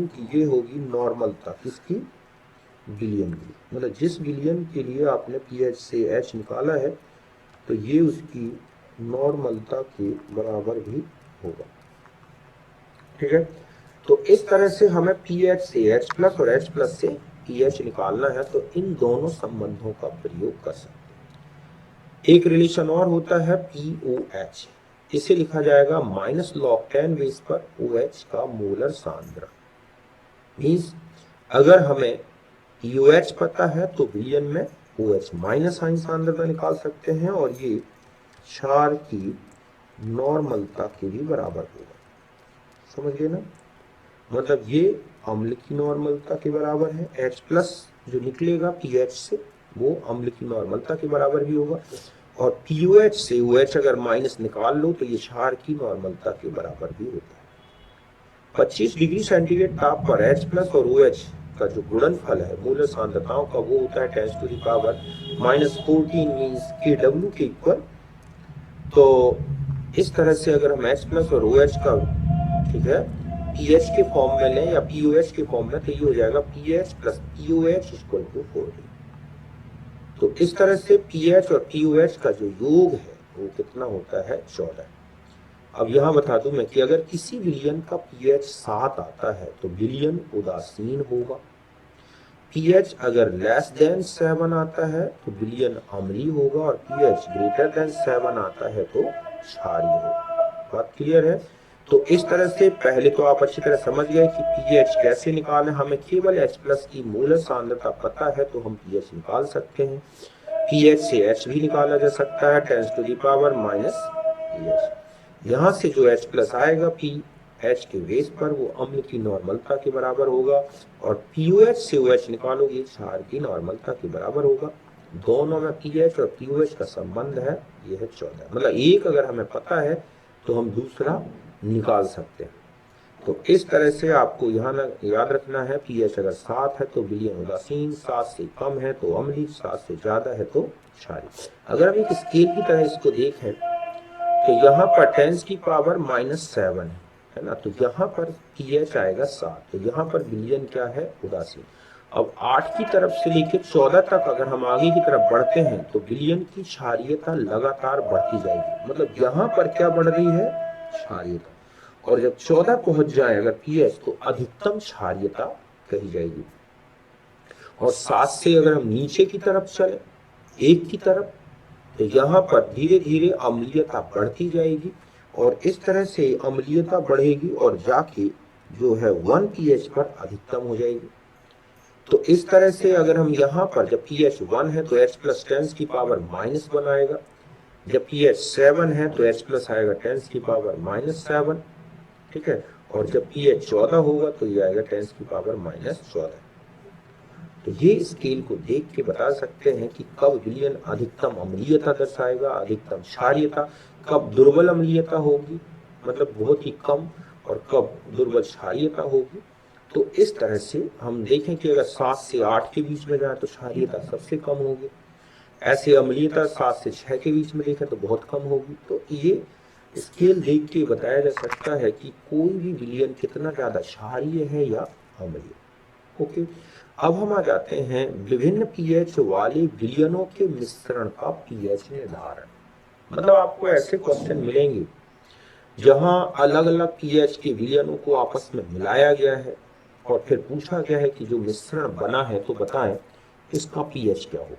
दूं कि ये होगी नॉर्मलता किसकी, विलियन की। मतलब जिस विलियन के लिए आपने पीएच से एच निकाला है तो ये उसकी नॉर्मलता के बराबर भी होगा। ठीक है, तो इस तरह से हमें पीएच से एच प्लस और एच प्लस से पीएच निकालना है, तो इन दोनों संबंधों का प्रयोग कर सकते हैं। एक रिलेशन और होता है पीओएच, इसे लिखा जाएगा -log10 बेस पर OH का मोलर सांद्रण। मीन्स अगर हमें POH पता है तो विलयन में OH माइनस आयन सांद्रता निकाल सकते हैं, और ये क्षार की नॉर्मलता के भी बराबर होगा। समझ गए ना, मतलब ये अम्ल की नॉर्मलता के बराबर है, H प्लस जो निकलेगा पीएच से वो अम्ल की नॉर्मलता के बराबर भी होगा, और पीओएच से OH अगर माइनस निकाल लो तो ये क्षार की नॉर्मलता के बराबर भी होता है। 25 डिग्री सेंटीग्रेड ताप पर H प्लस और OH का जो गुणनफल है मूलर सांद्रताओं का वो होता है 10⁻⁻14 मीन्स Kw के इक्वल। तो इस तरह से अगर हम H प्लस और OH का, ठीक है, पीएच के फॉर्म में लें या पीओएच के फॉर्म में, तो ये हो जाएगा pH plus pOH equal to 40। तो इस तरह से पीएच और पीओएच का जो योग है वो कितना होता है, 14। अब यहां बता दूं मैं कि अगर किसी विलयन का पीएच 7 आता है तो विलयन उदासीन होगा। पीएच अगर लेस देन 7 आता है तो विलयन अम्लीय होगा, और पीएच ग्रेटर देन 7 आता है तो क्षारीय होगा। बात क्लियर है? तो इस तरह से पहले तो आप अच्छी तरह समझ गए कि पीएच कैसे निकालें। हमें केवल H प्लस की मूलर सांद्रता पता है तो हम पीएच निकाल सकते हैं। पीएच से H भी निकाला जा सकता है 10⁻⁻⁻ पीएच। यहाँ से जो H प्लस आएगा पीएच के बेस पर वो अम्ल की नॉर्मलता के बराबर होगा, और पीओएच से OH निकालोगे क्षार की नॉर्मलता के बराबर होगा। दोनों में पीएच और पीओएच का संबंध है, ये है 14। मतलब एक अगर हमें पता है तो हम दूसरा निकाल सकते हैं। तो इस तरह से आपको यहाँ याद रखना है, पीएच अगर 7 है तो विलयन उदासीन, 7 से कम है तो अम्लीय, 7 से ज्यादा है तो क्षारीय। अगर हम एक स्केल की तरह इसको देखें तो यहाँ पर 10⁻⁻7 है ना, तो यहाँ पर पीएच आएगा 7, तो यहाँ पर विलयन क्या है, उदासीन। अब 8 की तरफ से लेकर 14 तक अगर हम आगे की तरफ बढ़ते हैं तो विलयन की क्षारीयता लगातार बढ़ती जाएगी। मतलब यहाँ पर क्या बढ़ रही है, क्षारीयता, और जब 14 पहुंच जाए अगर पीएच तो अधिकतम क्षारीयता कही जाएगी। और 7 से अगर हम नीचे की तरफ चले 1 की तरफ तो यहाँ पर धीरे धीरे अम्लीयता बढ़ती जाएगी, और इस तरह से अम्लीयता बढ़ेगी और जाके जो है 1 पीएच पर अधिकतम हो जाएगी। तो इस तरह से अगर हम यहाँ पर जब पीएच 1 है तो H प्लस 10⁻⁻1 आएगा, जब pH 7 है तो H प्लस आएगा 10 की पावर -7, ठीक है। और जब pH 14 होगा तो ये आएगा 10 की पावर -14। तो ये स्केल को देख के बता सकते हैं कि कब विलयन अधिकतम अम्लीयता दर्शाएगा, अधिकतम क्षारीयता, कब दुर्बल अम्लीयता होगी मतलब बहुत ही कम, और कब दुर्बल क्षारीयता होगी। तो इस तरह से हम देखें कि अगर 7 से 8 के बीच में जाए तो क्षारीयता सबसे कम होगी, ऐसे अम्लीयता 7 से 6 के बीच में देखें तो बहुत कम होगी। तो ये स्केल देख के बताया जा सकता है कि कोई भी विलयन कितना ज्यादा क्षारीय है या अम्लीय। ओके, अब हम आ जाते हैं विभिन्न पीएच वाले विलयनों के मिश्रण का पीएच निर्धारण। मतलब आपको ऐसे क्वेश्चन मिलेंगे जहां अलग अलग पीएच के विलयनों को आपस में मिलाया गया है और फिर पूछा गया है कि जो मिश्रण बना है तो बताएं इसका पीएच क्या हो।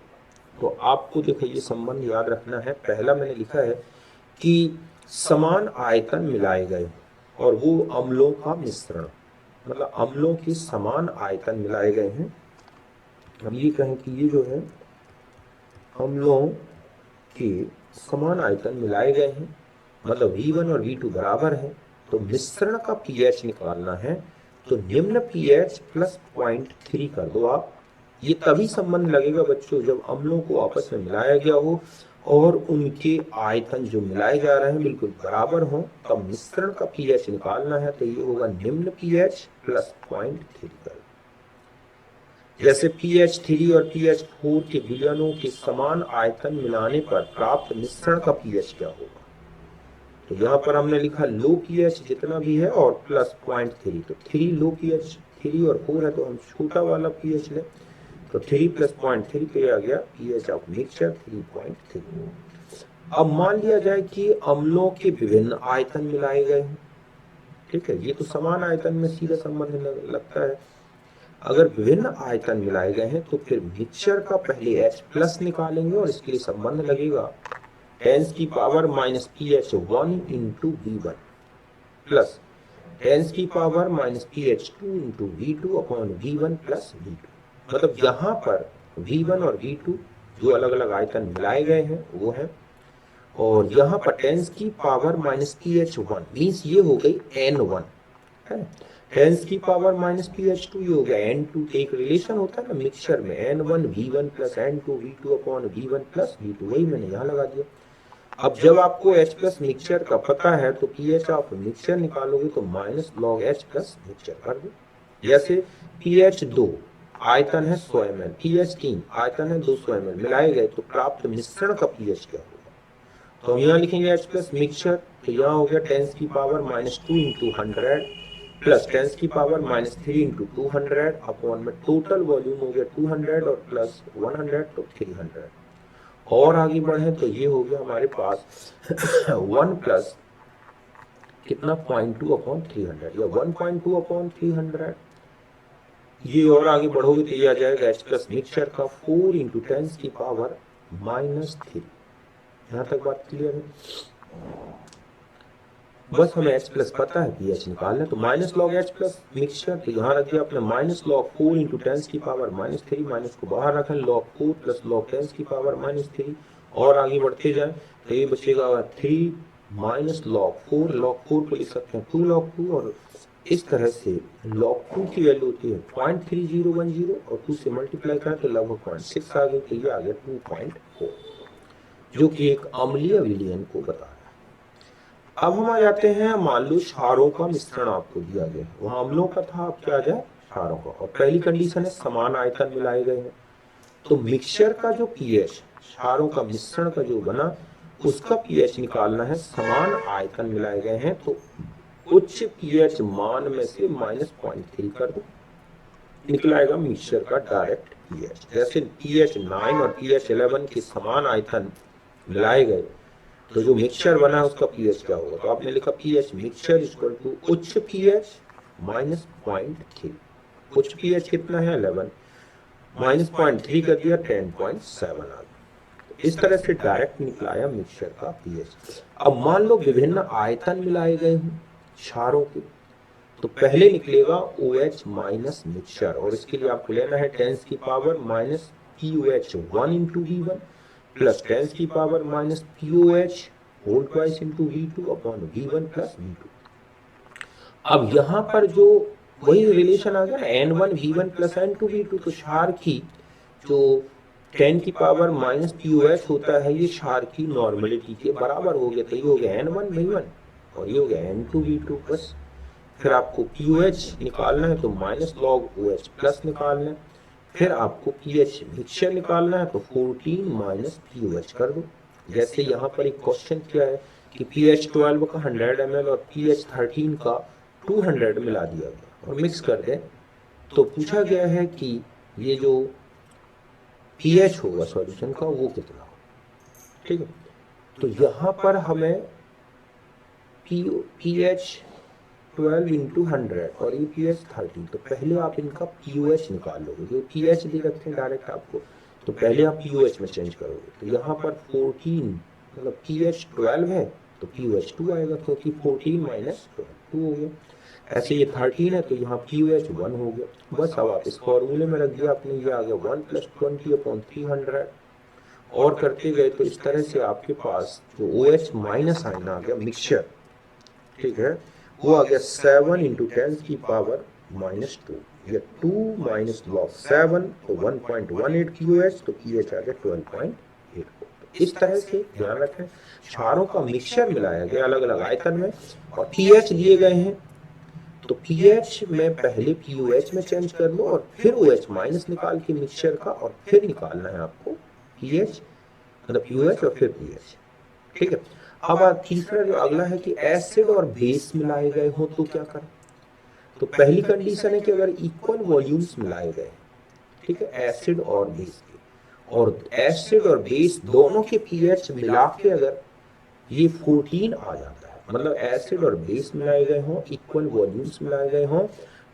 तो आपको देखो ये संबंध याद रखना है। पहला मैंने लिखा है कि समान आयतन मिलाए गए और वो अम्लों का मिश्रण, मतलब अम्लों के समान आयतन मिलाए गए हैं। अब ये कहें कि ये जो है अम्लों के समान आयतन मिलाए गए हैं, मतलब V1 और V2 बराबर है, तो मिश्रण का pH निकालना है। तो निम्न pH प्लस 0.3 कर दो आप। ये तभी संबंध लगेगा बच्चों जब अम्लों को आपस में मिलाया गया हो और उनके आयतन जो मिलाए जा रहे हैं बिल्कुल बराबर हो, तब मिश्रण का pH निकालना है। तो ये होगा निम्न pH प्लस 0.3 कर। जैसे pH 3 और pH 4 के विलयनों के समान आयतन मिलाने पर प्राप्त मिश्रण का pH क्या होगा। तो यहाँ पर हमने लिखा लो pH जितना भी है और प्लस 0.3, तो 3 लो pH 3 और 4 है तो हम छोटा वाला pH लें, तो 3 प्लस 0.3 पे आ गया pH ऑफ मिक्सचर 3.3। अब मान लिया जाए कि अम्लों के विभिन्न आयतन मिलाए गए हैं, ठीक है, ये तो समान आयतन में सीधा संबंध लगता है। अगर विभिन्न आयतन मिलाए गए हैं तो फिर मिक्सचर का पहले H प्लस निकालेंगे और इसके लिए संबंध लगेगा 10 की power minus pH 1 into V1 plus 10 की power minus pH 2 into V2 upon V1 plus V2। मतलब यहाँ पर V1 और V2 जो अलग अलग आयतन मिलाए गए हैं वो है, और यहाँ पर 10 की पावर माइनस pH 1 मीन्स ये हो गई N1 है। 10 की पावर माइनस pH 2 ये हो गया N2। एक रिलेशन होता है ना मिक्सचर में N1 V1 plus N2 V2 upon V1 plus V2, वही मैंने यहाँ लगा दिया। अब जब आपको H प्लस मिक्सचर का पता है तो pH ऑफ मिक्सचर निकालोगे तो minus log H plus mixture कर दो। जैसे pH 2 आयतन है 100 ml, pH 3 आयतन है 200 ml मिलाए गए तो प्राप्त मिश्रण का pH क्या होगा। तो हम यहाँ लिखेंगे H प्लस मिक्सचर, तो यहाँ हो गया 10 की पावर माइनस 2 इंटू 100 प्लस 10 की पावर माइनस 3 इंटू 200 अपॉन में टोटल वॉल्यूम हो गया 200 और प्लस 100 तो 300। और आगे बढ़े तो ये हो गया हमारे पास 1 प्लस कितना 0.2 अपॉन 300 या 1.2 अपॉन 300। ये और आगे बढ़ोगे तो ये आ जाएगा H प्लस मिक्सचर का 4 इंटू 10 की पावर माइनस 3। यहाँ तक बात क्लियर है। बस हमें H प्लस पता है pH निकालना है, तो minus log H plus mixture, तो यहाँ रख दिया अपने माइनस लॉग 4 इंटू 10 की पावर माइनस 3, माइनस को बाहर रखें लॉग 4 प्लस लॉग 10 की पावर माइनस 3। और आगे बढ़ते जाएं तो ये बचेगा 3 माइनस लॉग 4, लॉग 4 को लिख सकते हैं 2 लॉग 2, और इस तरह से लॉग 2 की वैल्यू होती है 0.3010 और 2 से मल्टीप्लाई करें तो लगभग 0.6 आ गई, तो ये आ गया 2.4, जो कि एक अम्लीय विलयन को बता रहा है। अब हम आ जाते हैं, मान लो क्षारों का मिश्रण आपको दिया गया है, वहां अम्लों का था, अब क्या आ जाए क्षारों का, और पहली कंडीशन है समान आयतन मिलाए गए हैं। तो मिक्सचर का जो pH क्षारों का मिश्रण का जो बना उसका pH निकालना है, समान आयतन मिलाए गए हैं तो उच्च pH मान में से माइनस 0.3 कर दो, निकलाएगा मिक्सचर का डायरेक्ट pH। जैसे pH 9 और pH 11 के समान आयतन मिलाए गए तो जो मिक्सचर बना है उसका pH क्या होगा। तो आपने लिखा pH मिक्सचर इक्वल टू उच्च pH माइनस 0.3। उच्च pH कितना है 11, माइनस 0.3 कर दिया 10.7 आ गया। इस तरह से डायरेक्ट निकलाया मिक्सचर का pH। अब मान लो विभिन्न आयतन मिलाए गए हैं क्षारों के, तो पहले निकलेगा OH माइनस मिक्सचर, और इसके लिए आपको लेना है 10 की power minus POH 1 into V1 plus 10 की power minus POH whole twice into V2 upon V1 plus V2। अब यहाँ पर जो वही रिलेशन आ गया ना, N1 V1 plus N2 V2, तो क्षार की जो 10 की पावर माइनस POH होता है ये क्षार की नॉर्मलिटी के बराबर हो गया, तो ये हो गया N1 V1 और ये हो गया N2 V2। बस फिर आपको POH निकालना है तो माइनस लॉग OH प्लस निकालना है, फिर आपको pH मिक्सचर निकालना है तो 14 माइनस POH कर दो। जैसे यहाँ पर एक क्वेश्चन किया है कि pH 12 का 100 ml और pH 13 का 200 मिला दिया गया और मिक्स कर दें, तो पूछा गया है कि ये जो pH होगा सॉल्यूशन का वो कितना हो। ठीक है, तो यहाँ पर हमें pH 12 इंटू 100 और ये pH 13, तो पहले आप इनका POH निकाल लोगे, जो pH दे रखे हैं डायरेक्ट आपको, तो पहले आप POH में चेंज करोगे, तो यहाँ पर 14 मतलब pH 12 है तो POH 2 आएगा, क्योंकि 14 माइनस 2 हो गया। ऐसे ये 13 है तो यहाँ POH 1 हो गया। बस अब आप इस फॉर्मूले में रख दिया आपने, ये आ गया 1 प्लस 20 अपॉन 300 और करते गए तो इस तरह से आपके पास जो OH माइनस आयन आ गया मिक्सचर, ठीक है, वो आ गया 7 इंटू 10 की पावर माइनस 2, या 2 माइनस लॉग 7 तो 1.18 QH, तो pH आ गया 12.84। इस तरह से ध्यान रखें क्षारों का मिक्सचर मिलाया गया अलग अलग आयतन में और pH दिए गए हैं, तो pH में पहले POH में चेंज कर लो और फिर OH माइनस निकाल के मिक्सचर का और फिर निकालना है आपको pH मतलब POH और फिर pH। ठीक है, अब तीसरा जो अगला है कि एसिड और बेस मिलाए गए हो तो क्या करें। तो पहली कंडीशन है कि अगर इक्वल वॉल्यूम्स मिलाए गए, ठीक है, एसिड और बेस के, और एसिड और बेस दोनों के pH मिला के अगर ये 14 आ जाता है, मतलब एसिड और बेस मिलाए गए हों, इक्वल वॉल्यूम्स मिलाए गए हों,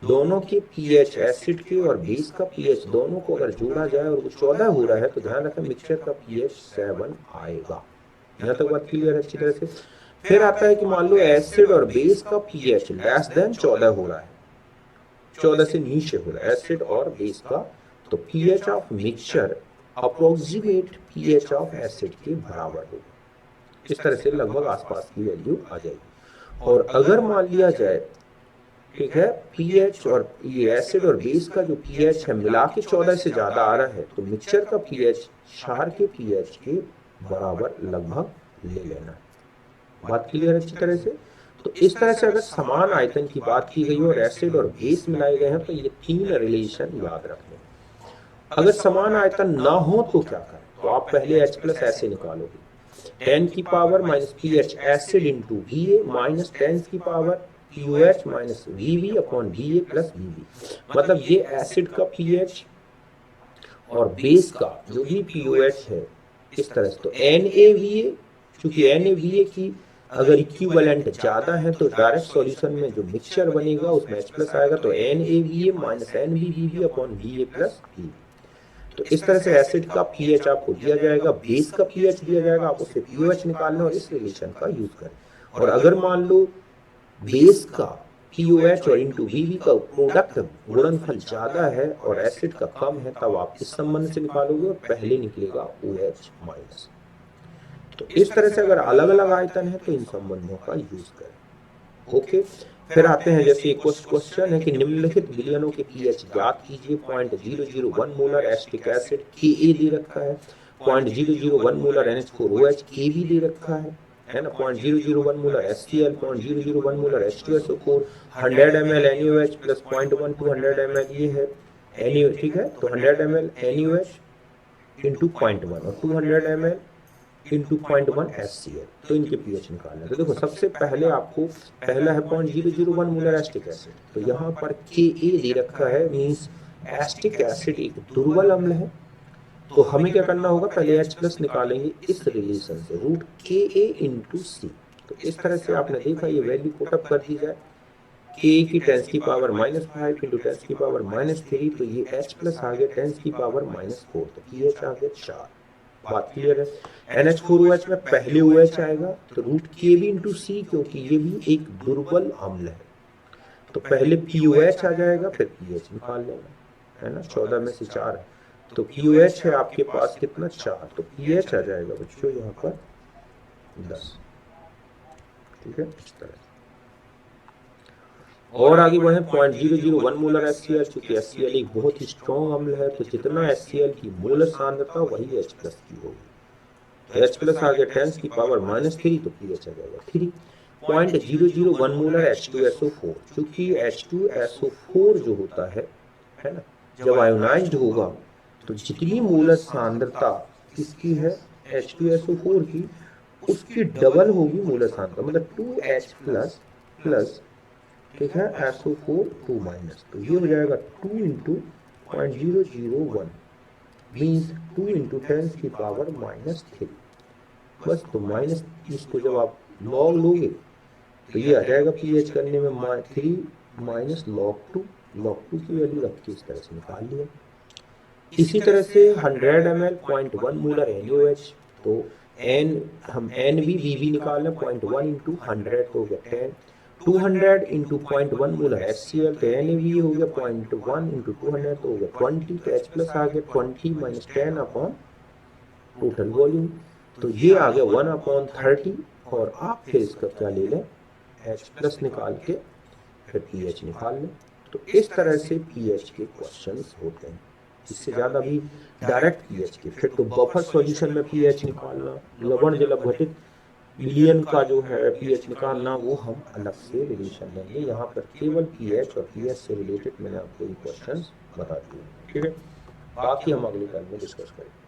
दोनों के pH एसिड के और बेस का pH दोनों को अगर जोड़ा जाए और वो 14 हो रहा है, तो ध्यान रखें मिक्सचर का pH 7 आएगा। यहाँ तक बात क्लियर है अच्छी तरह से। फिर आता है कि मान लो एसिड और बेस का pH लेस देन 14 हो रहा है, 14 से नीचे हो रहा है एसिड और बेस का, तो pH of mixture approximate pH of acid के बराबर होगा। इस तरह से लगभग आसपास की वैल्यू आ जाएगी। और अगर मान लिया जाए, ठीक है, pH और ये एसिड और बेस का जो pH है मिला के 14 से ज्यादा आ रहा है, तो मिक्सचर का pH क्षार के pH के बराबर लगभग ले लेना है। बात क्लियर है अच्छी तरह से। तो इस तरह से अगर समान आयतन की बात की गई और एसिड और बेस मिलाए गए हैं, तो ये 3 रिलेशन याद रखने। अगर समान आयतन ना हो तो क्या करें, तो आप पहले H प्लस ऐसे निकालोगे, 10 की power minus pH acid into Va minus 10 की power POH minus VV upon VA plus VB। मतलब ये एसिड का pH और बेस का जो भी POH है इस तरह से, तो NaVA, चूंकि NaVA की अगर इक्विवेलेंट ज्यादा है तो डायरेक्ट सॉल्यूशन में जो मिक्सचर बनेगा उसमें H प्लस आएगा, तो NaVA minus NbVB upon VA plus VB। तो इस तरह से एसिड का pH आपको दिया जाएगा, बेस का pH दिया जाएगा, आप उससे POH निकालना और इस रिलेशन का यूज करें। और अगर मान लो बेस का POH और इंटू VB का प्रोडक्ट गुणनफल ज्यादा है और एसिड का कम है, तब आप इस संबंध से निकालोगे और पहले निकलेगा OH माइनस। तो इस तरह से अगर अलग अलग आयतन है तो इन संबंधों का यूज करें। ओके, फिर आते हैं जैसे क्वेश्चन है कि निम्नलिखित विलयनों के pH ज्ञात कीजिए। 0.001 मोलर एसिटिक एसिड Ka दे रखा है, 0.001 मोलर NH4OH Kb दे रखा है ना, 0.001 molar HCl, 0.001 molar H2SO4, 100 ml NaOH plus 0.1 to 100 ml ये है NaOH, ठीक है, तो 100 ml NaOH इंटू 0.1 और 200 ml इंटू 0.1 HCl, तो इनके pH निकालना है। तो देखो सबसे पहले आपको पहला है 0.001 मोलर एसिटिक एसिड, तो यहाँ पर Ka दे रखा है, मींस एसिटिक एसिड एक दुर्बल अम्ल है, तो हमें क्या करना होगा, पहले H प्लस निकालेंगे इस रिलेशन से, रूट Ka इंटू C। तो इस तरह से आपने देखा ये वैल्यू पुटअप कर दी जाए, Ka की 10 की पावर -5 इंटू 10 की पावर -3, तो ये H प्लस आ गया 10 की पावर -4, तो pH आ गया 4। बात क्लियर है। NH4OH में पहले OH आएगा तो रूट Kb इंटू C, क्योंकि ये भी एक दुर्बल अम्ल है, तो पहले POH आ जाएगा फिर pH निकाल लेना है ना, 14 में से 4 तो QH है आपके पास कितना 4, तो pH आ जाएगा बच्चों यहाँ पर 10। ठीक है, इस तरह से। और आगे बढ़े 0.001 मोलर HCl, चूंकि HCl एक बहुत ही स्ट्रॉन्ग अम्ल है तो जितना HCl की मोलर सांद्रता वही H प्लस की होगी। तो H प्लस आ गया 10 की पावर -3, तो pH आ जाएगा 3। 0.001 मोलर H2SO4, चूंकि H2SO4 जो होता है ना, जब आयोनाइज्ड होगा तो जितनी मोलर सांद्रता किसकी है H2SO4 की, उसकी डबल होगी मोलर सांद्रता, मतलब 2H प्लस प्लस, ठीक है, SO4 2 माइनस, तो ये हो जाएगा 2 इंटू 0.001 मीन्स 2 इंटू 10 की पावर -3। बस, तो माइनस इसको जब आप लॉग लोगे तो ये आ जाएगा pH करने में 3 माइनस log 2 की वैल्यू रख के इस तरह से निकाल लिया। इसी तरह से 100 ml 0.1 मोलर NaOH, तो N हम NbBV निकालना, 0.1 इंटू 100 तो हो गया 10, 200 इंटू 0.1 मोलर HCl, तो NaB हो गया 0.1 इंटू 200 तो हो गया 20, तो H प्लस आ गया 20 माइनस 10 अपॉन टोटल वॉल्यूम, तो ये आ गया 1/30। और आप फिर इसका क्या ले लें, H प्लस निकाल के फिर pH निकाल लें। तो इस तरह से pH के क्वेश्चंस होते हैं। इससे ज़्यादा भी डायरेक्ट pH के, फिर तो बफर सॉल्यूशन में pH निकालना, लवण जल अपघटित विलयन का जो है pH निकालना, वो हम अलग से रिलेशन लेंगे। यहाँ पर केवल pH और pH से रिलेटेड मैंने आपको ये क्वेश्चंस बता दिए। ठीक है, बाकी हम अगले क्लास में डिस्कस करेंगे।